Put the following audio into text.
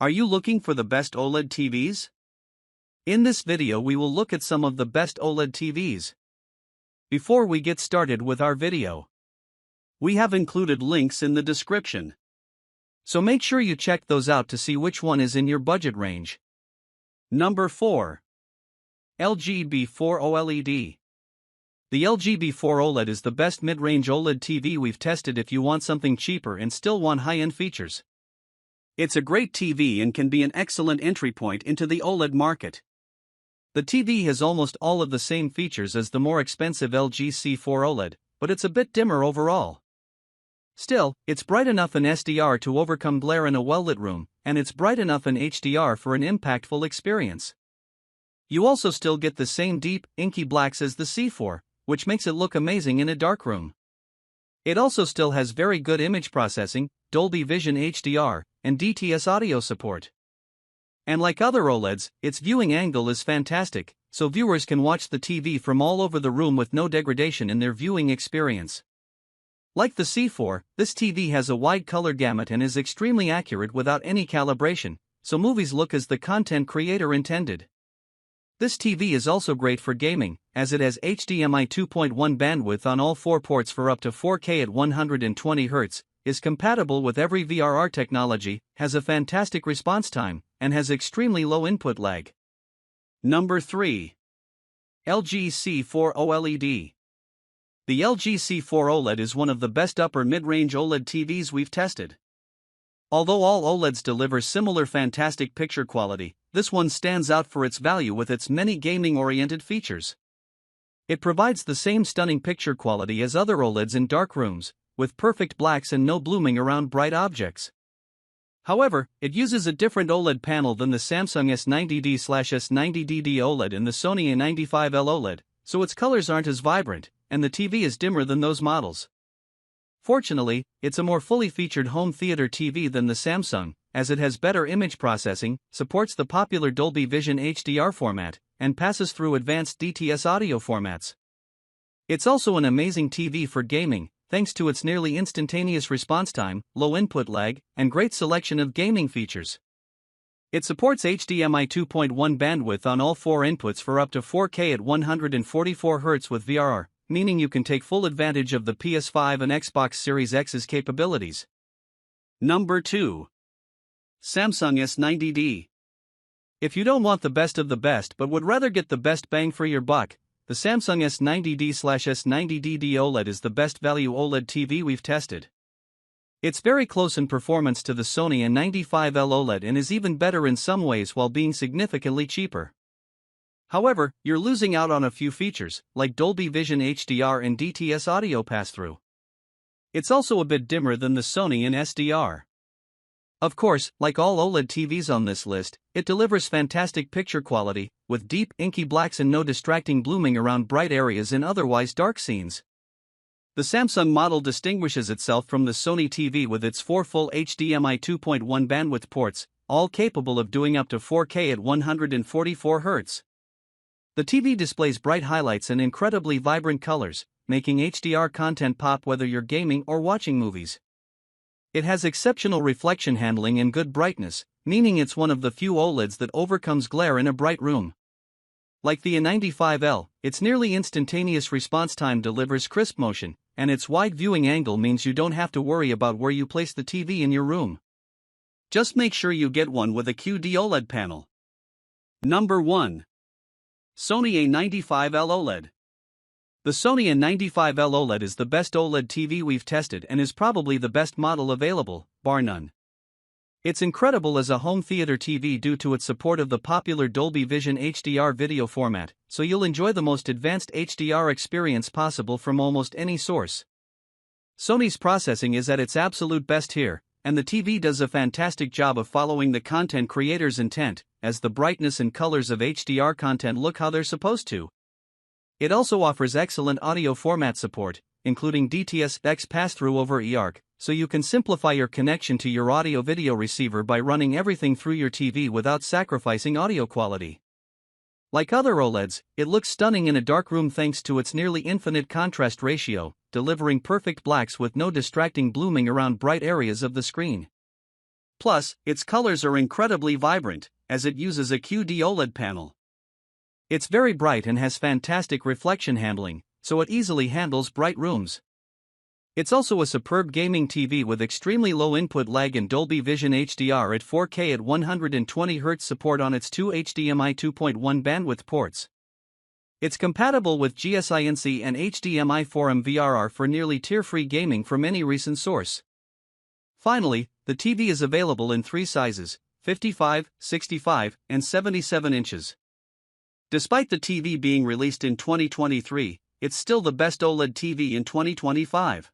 Are you looking for the best OLED TVs? In this video we will look at some of the best OLED TVs. Before we get started with our video, we have included links in the description. So make sure you check those out to see which one is in your budget range. Number 4. LG B4 OLED. The LG B4 OLED is the best mid-range OLED TV we've tested if you want something cheaper and still want high-end features. It's a great TV and can be an excellent entry point into the OLED market. The TV has almost all of the same features as the more expensive LG C4 OLED, but it's a bit dimmer overall. Still, it's bright enough in SDR to overcome glare in a well-lit room, and it's bright enough in HDR for an impactful experience. You also still get the same deep, inky blacks as the C4, which makes it look amazing in a dark room. It also still has very good image processing, Dolby Vision HDR, and DTS audio support. And like other OLEDs, its viewing angle is fantastic, so viewers can watch the TV from all over the room with no degradation in their viewing experience. Like the C4, this TV has a wide color gamut and is extremely accurate without any calibration, so movies look as the content creator intended. This TV is also great for gaming, as it has HDMI 2.1 bandwidth on all 4 ports for up to 4K at 120 Hz, is compatible with every VRR technology, has a fantastic response time, and has extremely low input lag. Number 3. LG C4 OLED. The LG C4 OLED is one of the best upper mid-range OLED TVs we've tested. Although all OLEDs deliver similar fantastic picture quality, this one stands out for its value with its many gaming-oriented features. It provides the same stunning picture quality as other OLEDs in dark rooms, with perfect blacks and no blooming around bright objects. However, it uses a different OLED panel than the Samsung S90D/S90DD OLED and the Sony A95L OLED, so its colors aren't as vibrant, and the TV is dimmer than those models. Fortunately, it's a more fully featured home theater TV than the Samsung, as it has better image processing, supports the popular Dolby Vision HDR format, and passes through advanced DTS audio formats. It's also an amazing TV for gaming, thanks to its nearly instantaneous response time, low input lag, and great selection of gaming features. It supports HDMI 2.1 bandwidth on all 4 inputs for up to 4K at 144 Hz with VRR, meaning you can take full advantage of the PS5 and Xbox Series X's capabilities. Number 2. Samsung S90D. If you don't want the best of the best but would rather get the best bang for your buck, the Samsung S90D/S90DD OLED is the best value OLED TV we've tested. It's very close in performance to the Sony A95L OLED and is even better in some ways while being significantly cheaper. However, you're losing out on a few features, like Dolby Vision HDR and DTS audio pass-through. It's also a bit dimmer than the Sony in SDR. Of course, like all OLED TVs on this list, it delivers fantastic picture quality, with deep, inky blacks and no distracting blooming around bright areas in otherwise dark scenes. The Samsung model distinguishes itself from the Sony TV with its 4 full HDMI 2.1 bandwidth ports, all capable of doing up to 4K at 144 Hz. The TV displays bright highlights and incredibly vibrant colors, making HDR content pop whether you're gaming or watching movies. It has exceptional reflection handling and good brightness, meaning it's one of the few OLEDs that overcomes glare in a bright room. Like the A95L, its nearly instantaneous response time delivers crisp motion, and its wide viewing angle means you don't have to worry about where you place the TV in your room. Just make sure you get one with a QD OLED panel. Number 1. Sony A95L OLED. The Sony A95L OLED is the best OLED TV we've tested and is probably the best model available, bar none. It's incredible as a home theater TV due to its support of the popular Dolby Vision HDR video format, so you'll enjoy the most advanced HDR experience possible from almost any source. Sony's processing is at its absolute best here, and the TV does a fantastic job of following the content creator's intent, as the brightness and colors of HDR content look how they're supposed to. It also offers excellent audio format support, including DTS-X pass-through over eARC, so you can simplify your connection to your audio-video receiver by running everything through your TV without sacrificing audio quality. Like other OLEDs, it looks stunning in a dark room thanks to its nearly infinite contrast ratio, delivering perfect blacks with no distracting blooming around bright areas of the screen. Plus, its colors are incredibly vibrant, as it uses a QD OLED panel. It's very bright and has fantastic reflection handling, so it easily handles bright rooms. It's also a superb gaming TV with extremely low input lag and Dolby Vision HDR at 4K at 120Hz support on its two HDMI 2.1 bandwidth ports. It's compatible with GSINC and HDMI 4M VRR for nearly tear-free gaming from any recent source. Finally, the TV is available in three sizes: 55, 65, and 77 inches. Despite the TV being released in 2023, it's still the best OLED TV in 2025.